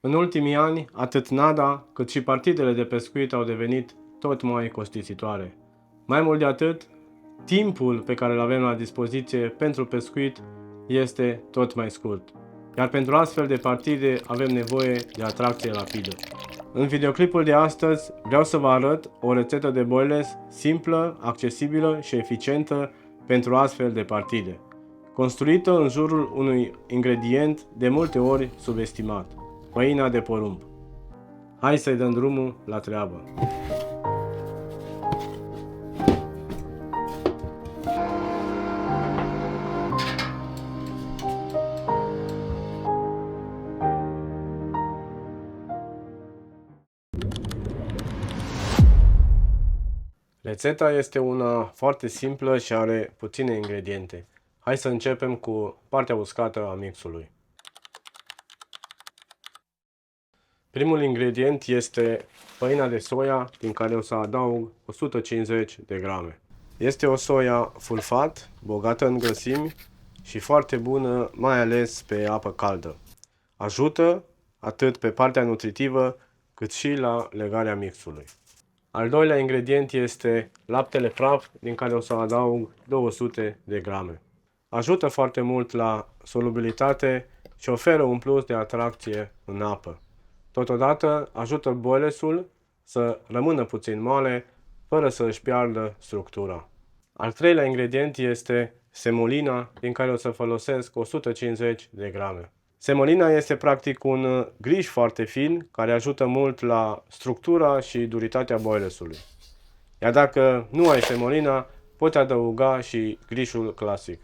În ultimii ani, atât nada, cât și partidele de pescuit au devenit tot mai costisitoare. Mai mult de atât, timpul pe care îl avem la dispoziție pentru pescuit este tot mai scurt. Iar pentru astfel de partide avem nevoie de atracție rapidă. În videoclipul de astăzi vreau să vă arăt o rețetă de boiles simplă, accesibilă și eficientă pentru astfel de partide, construită în jurul unui ingredient de multe ori subestimat: făina de porumb. Hai să-i dăm drumul la treabă! Rețeta este una foarte simplă și are puține ingrediente. Hai să începem cu partea uscată a mixului. Primul ingredient este făina de soia, din care o să adaug 150 de grame. Este o soia full fat, bogată în grăsimi și foarte bună, mai ales pe apă caldă. Ajută atât pe partea nutritivă, cât și la legarea mixului. Al doilea ingredient este laptele praf, din care o să adaug 200 de grame. Ajută foarte mult la solubilitate și oferă un plus de atracție în apă. Totodată ajută boilesul să rămână puțin moale, fără să își piardă structura. Al treilea ingredient este semolina, din care o să folosesc 150 de grame. Semolina este practic un griș foarte fin, care ajută mult la structura și duritatea boilesului. Iar dacă nu ai semolina, poți adăuga și grișul clasic.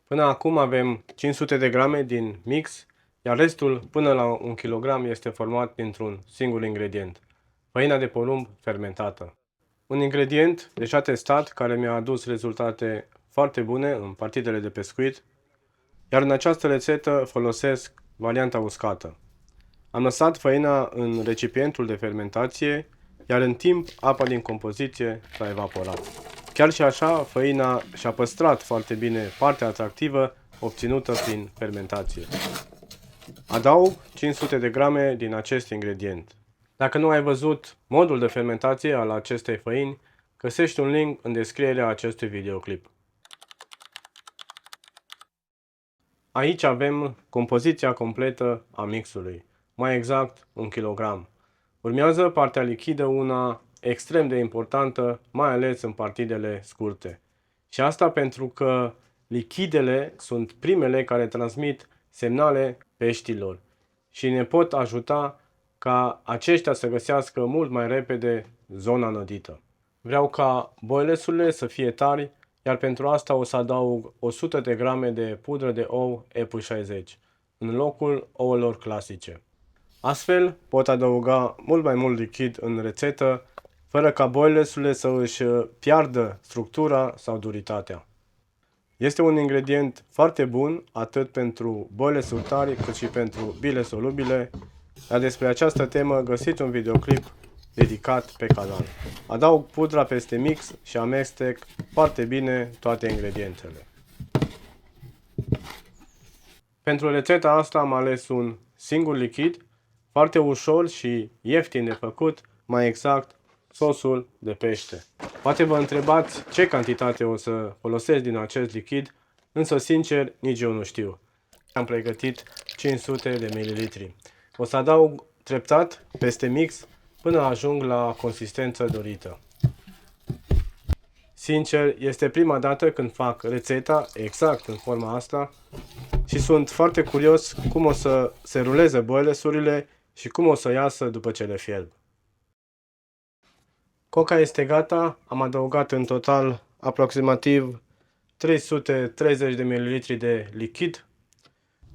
Până acum avem 500 de grame din mix, iar restul, până la 1 kg, este format dintr-un singur ingredient: făina de porumb fermentată. Un ingredient deja testat, care mi-a adus rezultate foarte bune în partidele de pescuit, iar în această rețetă folosesc varianta uscată. Am lăsat făina în recipientul de fermentație, iar în timp apa din compoziție s-a evaporat. Chiar și așa, făina și-a păstrat foarte bine partea atractivă obținută prin fermentație. Adaug 500 de grame din acest ingredient. Dacă nu ai văzut modul de fermentație al acestei făini, găsești un link în descrierea acestui videoclip. Aici avem compoziția completă a mixului, mai exact 1 kg. Urmează partea lichidă, una extrem de importantă, mai ales în partidele scurte. Și asta pentru că lichidele sunt primele care transmit semnale peștilor și ne pot ajuta ca aceștia să găsească mult mai repede zona nădită. Vreau ca boilesurile să fie tari, iar pentru asta o să adaug 100 de grame de pudră de ou E60 în locul ouălor clasice. Astfel pot adăuga mult mai mult lichid în rețetă, fără ca boilesurile să își piardă structura sau duritatea. Este un ingredient foarte bun atât pentru boilesuri tari cât și pentru bile solubile, iar despre această temă găsiți un videoclip dedicat pe canal. Adaug pudra peste mix și amestec foarte bine toate ingredientele. Pentru rețeta asta am ales un singur lichid, foarte ușor și ieftin de făcut, mai exact sosul de pește. Poate vă întrebați ce cantitate o să folosesc din acest lichid, însă sincer nici eu nu știu. Am pregătit 500 de ml. O să adaug treptat peste mix până ajung la consistență dorită. Sincer, este prima dată când fac rețeta exact în forma asta și sunt foarte curios cum o să se ruleze boilesurile și cum o să iasă după ce le fierb. Coca este gata, am adăugat în total aproximativ 330 de ml de lichid.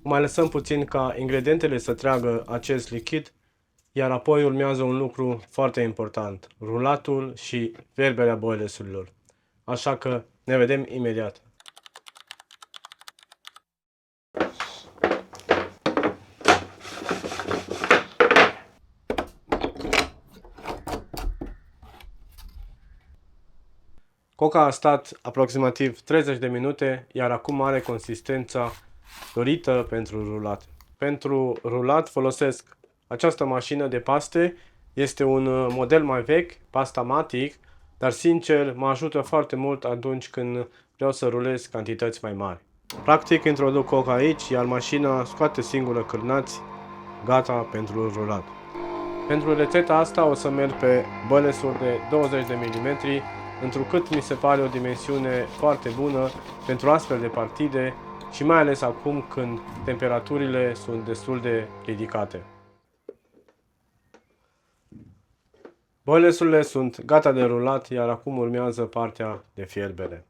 Mai lăsăm puțin ca ingredientele să tragă acest lichid, iar apoi urmează un lucru foarte important: rulatul și fierberea boilesurilor. Așa că ne vedem imediat. Coca a stat aproximativ 30 de minute, iar acum are consistența dorită pentru rulat. Pentru rulat folosesc Această mașină de paste este un model mai vechi, Pastamatic, dar sincer mă ajută foarte mult atunci când vreau să rulez cantități mai mari. Practic introduc coca aici, iar mașina scoate singură cârnați, gata pentru rulat. Pentru rețeta asta o să merg pe bălesuri de 20 de mm, întrucât mi se pare o dimensiune foarte bună pentru astfel de partide și mai ales acum când temperaturile sunt destul de ridicate. Boilesurile sunt gata de rulat, iar acum urmează partea de fierbere.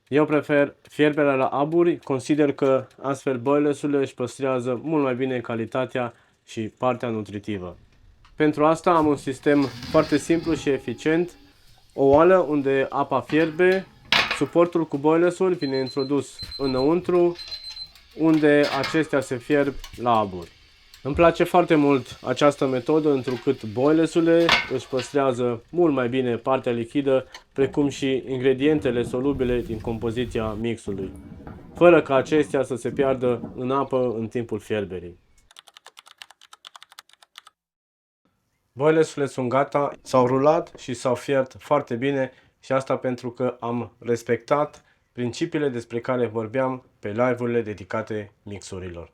Eu prefer fierberea la aburi, consider că astfel boilesurile își păstrează mult mai bine calitatea și partea nutritivă. Pentru asta am un sistem foarte simplu și eficient, o oală unde apa fierbe, suportul cu boilesul vine introdus înăuntru, unde acestea se fierb la aburi. Îmi place foarte mult această metodă, întrucât boilesurile își păstrează mult mai bine partea lichidă, precum și ingredientele solubile din compoziția mixului, fără ca acestea să se piardă în apă în timpul fierberii. Boilesurile sunt gata, s-au rulat și s-au fiert foarte bine și asta pentru că am respectat principiile despre care vorbeam pe live-urile dedicate mixurilor.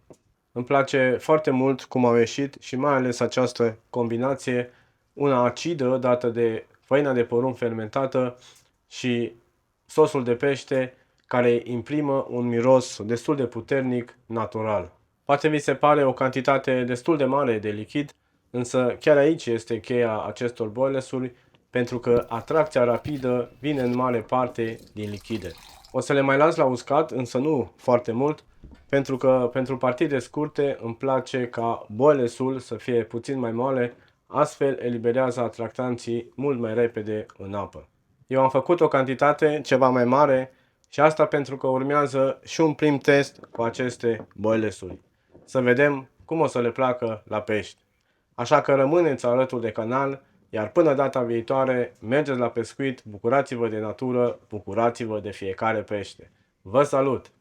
Îmi place foarte mult cum au ieșit și mai ales această combinație, una acidă dată de făina de porumb fermentată și sosul de pește care imprimă un miros destul de puternic, natural. Poate vi se pare o cantitate destul de mare de lichid, însă chiar aici este cheia acestor boilesuri, pentru că atracția rapidă vine în mare parte din lichide. O să le mai las la uscat, însă nu foarte mult, pentru că pentru partide scurte îmi place ca boilesul să fie puțin mai moale, astfel eliberează atractanții mult mai repede în apă. Eu am făcut o cantitate ceva mai mare și asta pentru că urmează și un prim test cu aceste boilesuri. Să vedem cum o să le placă la pești. Așa că rămâneți alături de canal, iar până data viitoare, mergeți la pescuit, bucurați-vă de natură, bucurați-vă de fiecare pește. Vă salut!